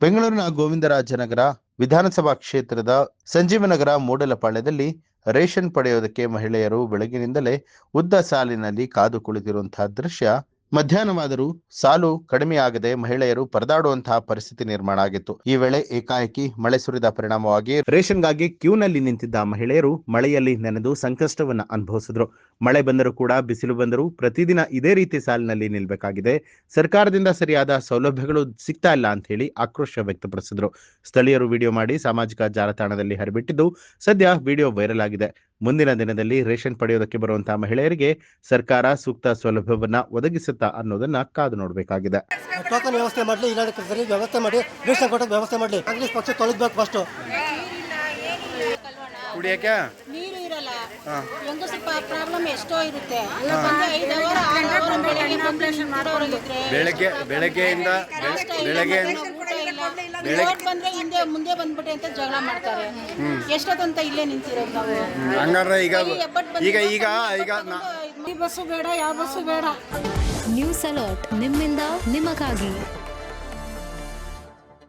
ಬೆಂಗಳೂರಿನ ಗೋವಿಂದರಾಜನಗರ ವಿಧಾನಸಭಾ ಕ್ಷೇತ್ರದ ಸಂಜೀವನಗರ ಮೂಡಲಪಾಳ್ಯದಲ್ಲಿ ರೇಷನ್ ಪಡೆಯೋದಕ್ಕೆ ಮಹಿಳೆಯರು ಬೆಳಗಿನಿಂದಲೇ ಉದ್ದ ಸಾಲಿನಲ್ಲಿ ಕಾದು ಕುಳಿತಿರುವಂತಹ ದೃಶ್ಯ ಮಧ್ಯಾಹ್ನವಾದರೂ ಸಾಲು ಕಡಿಮೆಯಾಗದೆ ಮಹಿಳೆಯರು ಪರದಾಡುವಂತಹ ಪರಿಸ್ಥಿತಿ ನಿರ್ಮಾಣ ಆಗಿತ್ತು. ಈ ವೇಳೆ ಏಕಾಏಕಿ ಮಳೆ ಸುರಿದ ಪರಿಣಾಮವಾಗಿ ರೇಷನ್ಗಾಗಿ ಕ್ಯೂನಲ್ಲಿ ನಿಂತಿದ್ದ ಮಹಿಳೆಯರು ಮಳೆಯಲ್ಲಿ ನೆನೆದು ಸಂಕಷ್ಟವನ್ನ ಅನುಭವಿಸಿದ್ರು. ಮಳೆ ಬಂದರೂ ಕೂಡ ಬಿಸಿಲು ಬಂದರೂ ಪ್ರತಿದಿನ ಇದೇ ರೀತಿ ಸಾಲಿನಲ್ಲಿ ನಿಲ್ಬೇಕಾಗಿದೆ. ಸರ್ಕಾರದಿಂದ ಸರಿಯಾದ ಸೌಲಭ್ಯಗಳು ಸಿಗ್ತಾ ಇಲ್ಲ ಅಂತ ಹೇಳಿ ಆಕ್ರೋಶ ವ್ಯಕ್ತಪಡಿಸಿದ್ರು. ಸ್ಥಳೀಯರು ವಿಡಿಯೋ ಮಾಡಿ ಸಾಮಾಜಿಕ ಜಾಲತಾಣದಲ್ಲಿ ಹರಿಬಿಟ್ಟಿದ್ದು ಸದ್ಯ ವಿಡಿಯೋ ವೈರಲ್ ಆಗಿದೆ. ಮುಂದಿನ ದಿನದಲ್ಲಿ ರೇಷನ್ ಪಡೆಯೋದಕ್ಕೆ ಬರುವಂತಹ ಮಹಿಳೆಯರಿಗೆ ಸರ್ಕಾರ ಸೂಕ್ತ ಸೌಲಭ್ಯವನ್ನ ಒದಗಿಸುತ್ತಾ ಅನ್ನೋದನ್ನ ಕಾದು ನೋಡಬೇಕಾಗಿದೆ. ಟೋಕನ್ ವ್ಯವಸ್ಥೆ ಮಾಡಲಿ, ಇಲ್ಲ ಸರಿ ವ್ಯವಸ್ಥೆ ಮಾಡಿ, ರೇಷನ್ ಕೊಡೋಕೆ ವ್ಯವಸ್ಥೆ ಮಾಡಲಿ. ಕಾಂಗ್ರೆಸ್ ಪಕ್ಷ ತೊಲಗಬೇಕು ಫಸ್ಟ್. ಕುಡಿಯಕ್ಕೆ ನೀರು ಇರಲ್ಲ, ಹೆಂಗಸರ ಪ್ರಾಬ್ಲಮ್ ಎಷ್ಟೋ ಇರುತ್ತೆ. ಬೆಳಗ್ಗೆಯಿಂದ ಬಂದ್ರೆ ಹಿಂದೆ ಮುಂದೆ ಬಂದ್ಬಿಟ್ಟೆ ಅಂತ ಜಗಳ ಮಾಡ್ತಾರೆ. ಎಷ್ಟೊತ್ತಂತ ಇಲ್ಲೇ ನಿಂತಿರೋದು ನಾವು. ಹಂಗಾದ್ರೆ ಈಗ ಈ ಬಸ್ಸು ಬೇಡ, ಯಾವ ಬಸ್ಸು ಬೇಡ. ನ್ಯೂಸ್ ಅಲರ್ಟ್, ನಿಮ್ಮಿಂದ ನಿಮಗಾಗಿ.